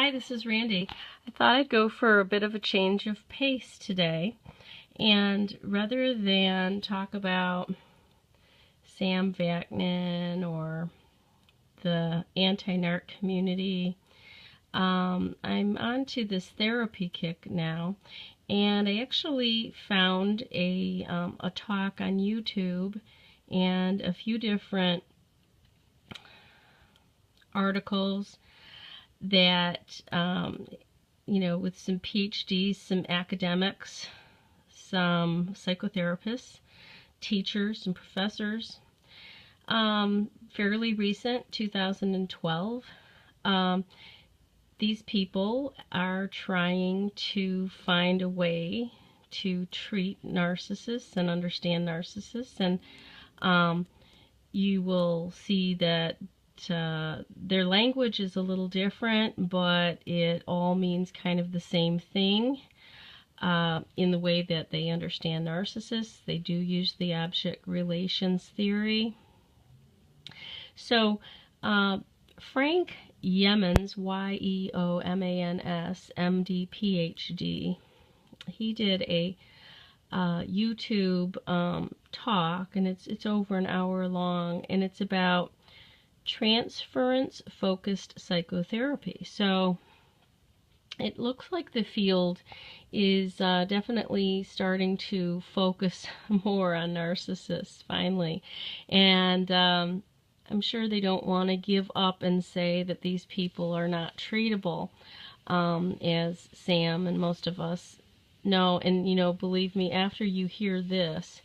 Hi, this is Randy. I thought I'd go for a bit of a change of pace today, and rather than talk about Sam Vaknin or the anti-narc community, I'm on to this therapy kick now, and I actually found a talk on YouTube and a few different articles that, with some PhDs, some academics, some psychotherapists, teachers, and professors, fairly recent, 2012. These people are trying to find a way to treat narcissists and understand narcissists, and you will see that their language is a little different, but it all means kind of the same thing in the way that they understand narcissists. They do use the object relations theory. So Frank Yeomans, Y-E-O-M-A-N-S, M.D., Ph.D., he did a YouTube talk, and it's over an hour long, and it's about transference-focused psychotherapy. So it looks like the field is definitely starting to focus more on narcissists finally, and I'm sure they don't want to give up and say that these people are not treatable, as Sam and most of us know. And believe me, after you hear this,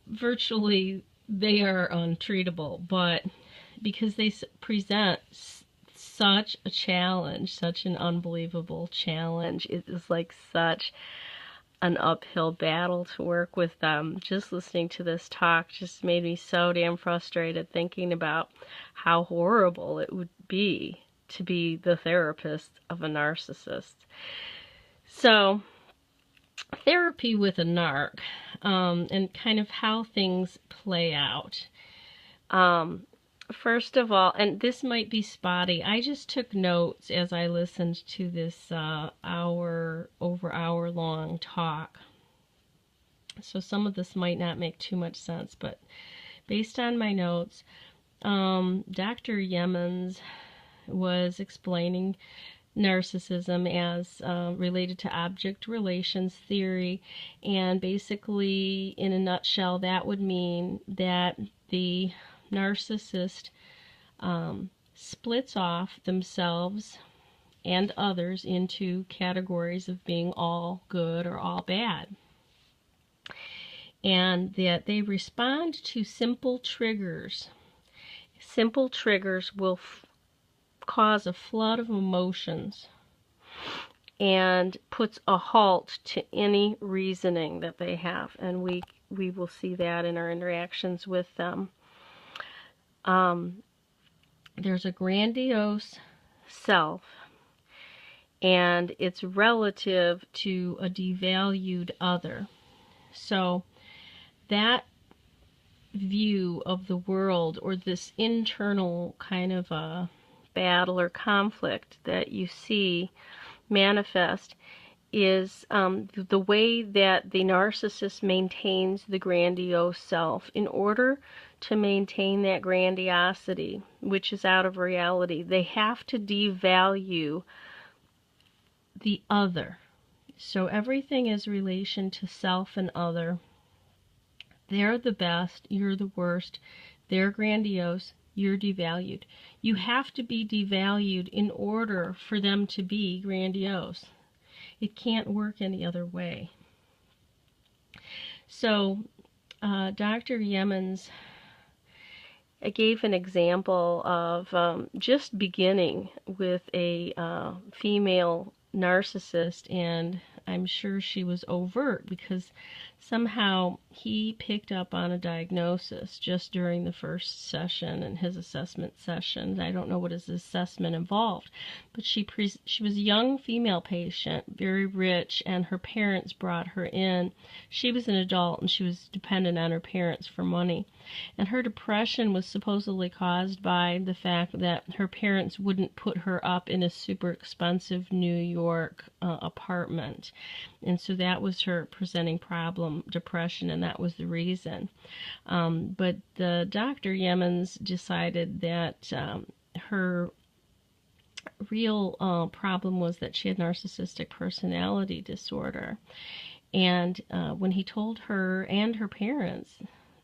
virtually they are untreatable, but because they present such a challenge, such an unbelievable challenge, it is like such an uphill battle to work with them. Just listening to this talk just made me so damn frustrated, thinking about how horrible it would be to be the therapist of a narcissist. So, therapy with a narc, and kind of how things play out. First of all, and this might be spotty, I just took notes as I listened to this hour long talk. So some of this might not make too much sense, but based on my notes, Dr. Yeomans was explaining narcissism as related to object relations theory, and basically, in a nutshell, that would mean that the narcissist splits off themselves and others into categories of being all good or all bad, and that they respond to simple triggers. Simple triggers will cause a flood of emotions and puts a halt to any reasoning that they have, and we will see that in our interactions with them. There's a grandiose self, and it's relative to a devalued other. So that view of the world, or this internal kind of a battle or conflict that you see manifest, is the way that the narcissist maintains the grandiose self. In order to maintain that grandiosity, which is out of reality, they have to devalue the other. So everything is relation to self and other. They're the best, you're the worst. They're grandiose, you're devalued. You have to be devalued in order for them to be grandiose. It can't work any other way. So Dr. Yeomans gave an example of just beginning with a female narcissist, and I'm sure she was overt, because somehow he picked up on a diagnosis just during the first session and his assessment session. I don't know what his assessment involved, but she was a young female patient, very rich, and her parents brought her in. She was an adult and she was dependent on her parents for money. And her depression was supposedly caused by the fact that her parents wouldn't put her up in a super expensive New York apartment. And so that was her presenting problem, depression, and that was the reason. But the Dr. Yemens decided that her real problem was that she had narcissistic personality disorder. And when he told her and her parents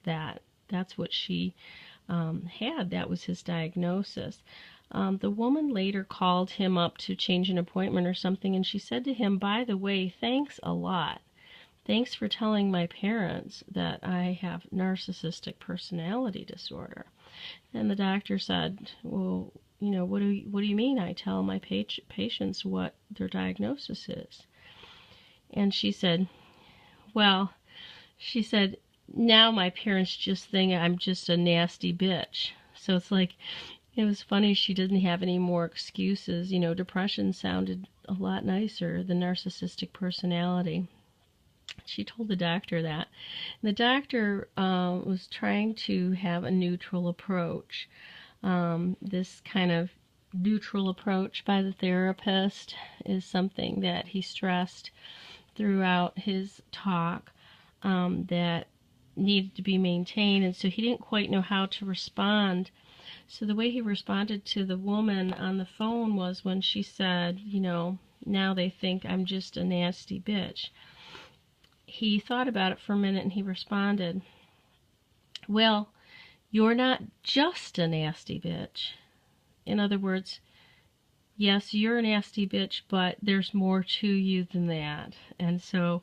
that that's what she had, that was his diagnosis, the woman later called him up to change an appointment or something, and she said to him, "By the way, thanks a lot. Thanks for telling my parents that I have narcissistic personality disorder." And the doctor said, "Well, what do you mean I tell my patients what their diagnosis is?" And she said, "Now my parents just think I'm just a nasty bitch." So it's like, it was funny, she didn't have any more excuses. Depression sounded a lot nicer than narcissistic personality. She told the doctor that. And the doctor was trying to have a neutral approach. This kind of neutral approach by the therapist is something that he stressed throughout his talk, that needed to be maintained, and so he didn't quite know how to respond. So the way he responded to the woman on the phone was when she said, "Now they think I'm just a nasty bitch." He thought about it for a minute and he responded, "Well, you're not just a nasty bitch." In other words, yes, you're a nasty bitch, but there's more to you than that. And so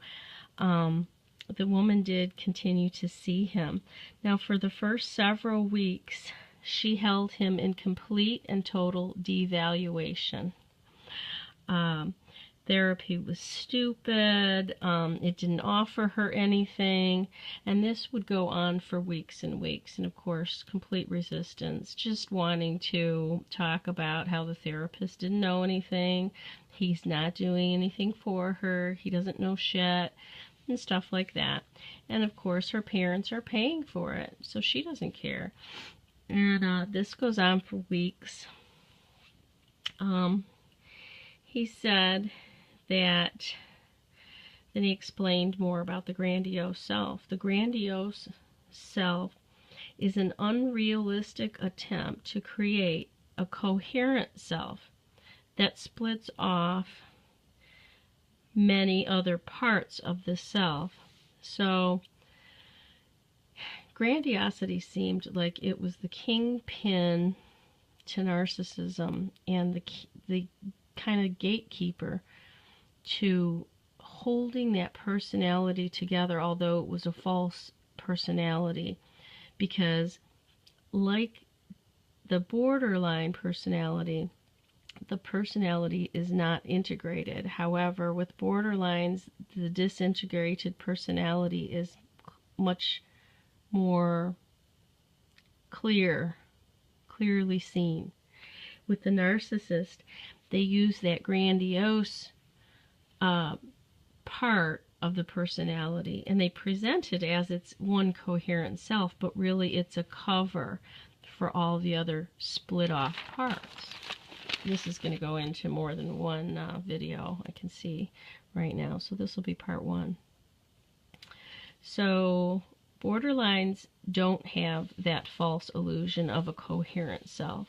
the woman did continue to see him. Now, for the first several weeks, she held him in complete and total devaluation. Therapy was stupid. It didn't offer her anything. And this would go on for weeks and weeks. And of course, complete resistance, just wanting to talk about how the therapist didn't know anything. He's not doing anything for her. He doesn't know shit. And stuff like that. And of course, her parents are paying for it. So she doesn't care. And this goes on for weeks. He said that, then he explained more about the grandiose self. The grandiose self is an unrealistic attempt to create a coherent self that splits off many other parts of the self. So grandiosity seemed like it was the kingpin to narcissism and the kind of gatekeeper to holding that personality together, although it was a false personality, because like the borderline personality, the personality is not integrated. However, with borderlines, the disintegrated personality is much more clearly seen. With the narcissist, they use that grandiose part of the personality, and they present it as its one coherent self, but really it's a cover for all the other split off parts. This is going to go into more than one video, I can see right now, so this will be part 1. So borderlines don't have that false illusion of a coherent self.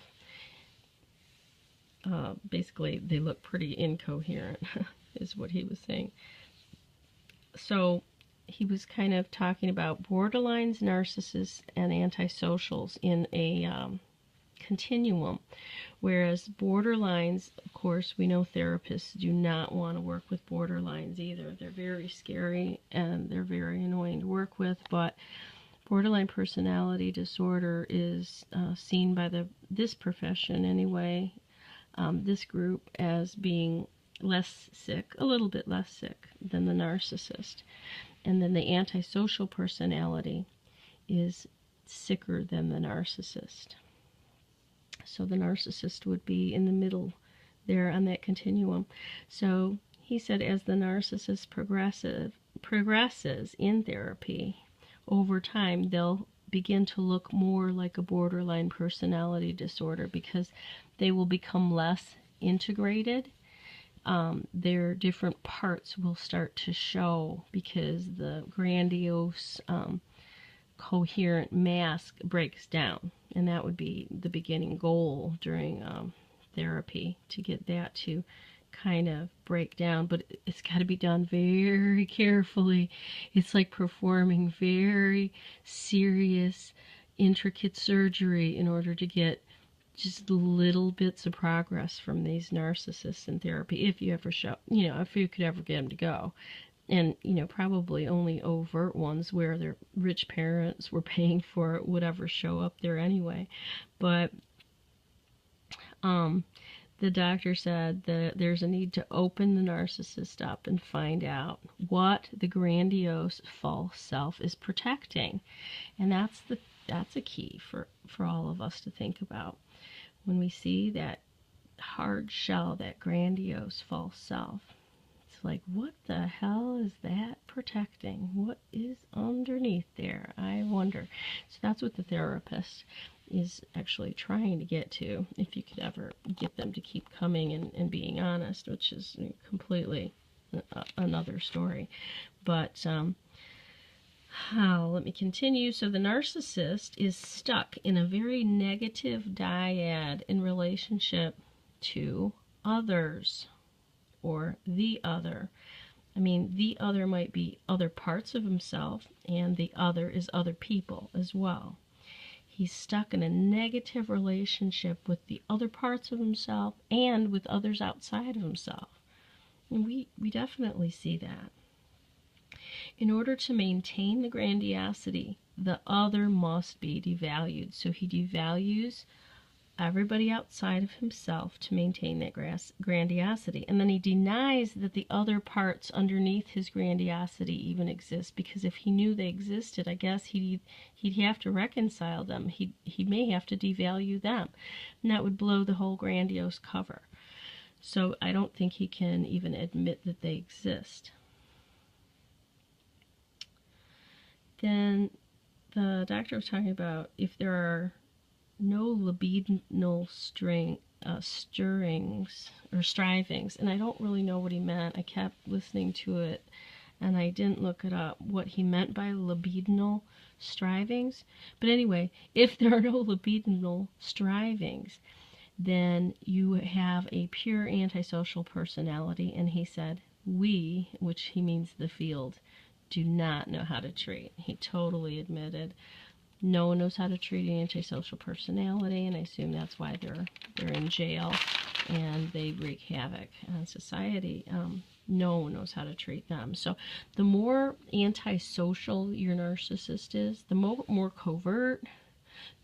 Basically, they look pretty incoherent, is what he was saying. So he was kind of talking about borderlines, narcissists, and antisocials in a continuum. Whereas borderlines, of course, we know therapists do not want to work with borderlines either. They're very scary and they're very annoying to work with, but borderline personality disorder is seen by this profession anyway, this group, as being less sick, a little bit less sick than the narcissist. And then the antisocial personality is sicker than the narcissist. So the narcissist would be in the middle there on that continuum. So he said as the narcissist progresses in therapy, over time they'll begin to look more like a borderline personality disorder because they will become less integrated. Their different parts will start to show because the grandiose, coherent mask breaks down. And that would be the beginning goal during therapy, to get that to kind of break down. But it's got to be done very carefully. It's like performing very serious, intricate surgery in order to get just little bits of progress from these narcissists in therapy, if you ever show, if you could ever get them to go. And, probably only overt ones where their rich parents were paying for it would ever show up there anyway. But the doctor said that there's a need to open the narcissist up and find out what the grandiose false self is protecting. And that's a key for all of us to think about. When we see that hard shell, that grandiose false self, it's like, what the hell is that protecting? What is underneath there? I wonder. So that's what the therapist is actually trying to get to, if you could ever get them to keep coming and being honest, which is completely another story. But let me continue. So the narcissist is stuck in a very negative dyad in relationship to others, or the other. I mean, the other might be other parts of himself, and the other is other people as well. He's stuck in a negative relationship with the other parts of himself and with others outside of himself. And we definitely see that. In order to maintain the grandiosity, the other must be devalued. So he devalues everybody outside of himself to maintain that grandiosity. And then he denies that the other parts underneath his grandiosity even exist, because if he knew they existed, I guess he'd have to reconcile them. He may have to devalue them. And that would blow the whole grandiose cover. So I don't think he can even admit that they exist. Then the doctor was talking about if there are no libidinal stirrings or strivings, and I don't really know what he meant. I kept listening to it and I didn't look it up, what he meant by libidinal strivings. But anyway, if there are no libidinal strivings, then you have a pure antisocial personality. And he said, we, which he means the field, do not know how to treat. He totally admitted no one knows how to treat an antisocial personality, and I assume that's why they're in jail and they wreak havoc on society. No one knows how to treat them. So the more antisocial your narcissist is, the more covert,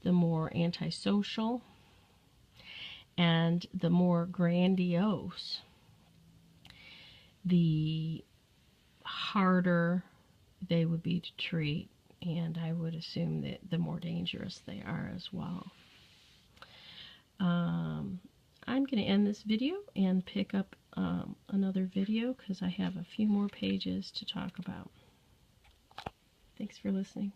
the more antisocial, and the more grandiose, the harder they would be to treat. And I would assume that the more dangerous they are as well. I'm going to end this video and pick up another video because I have a few more pages to talk about. Thanks for listening.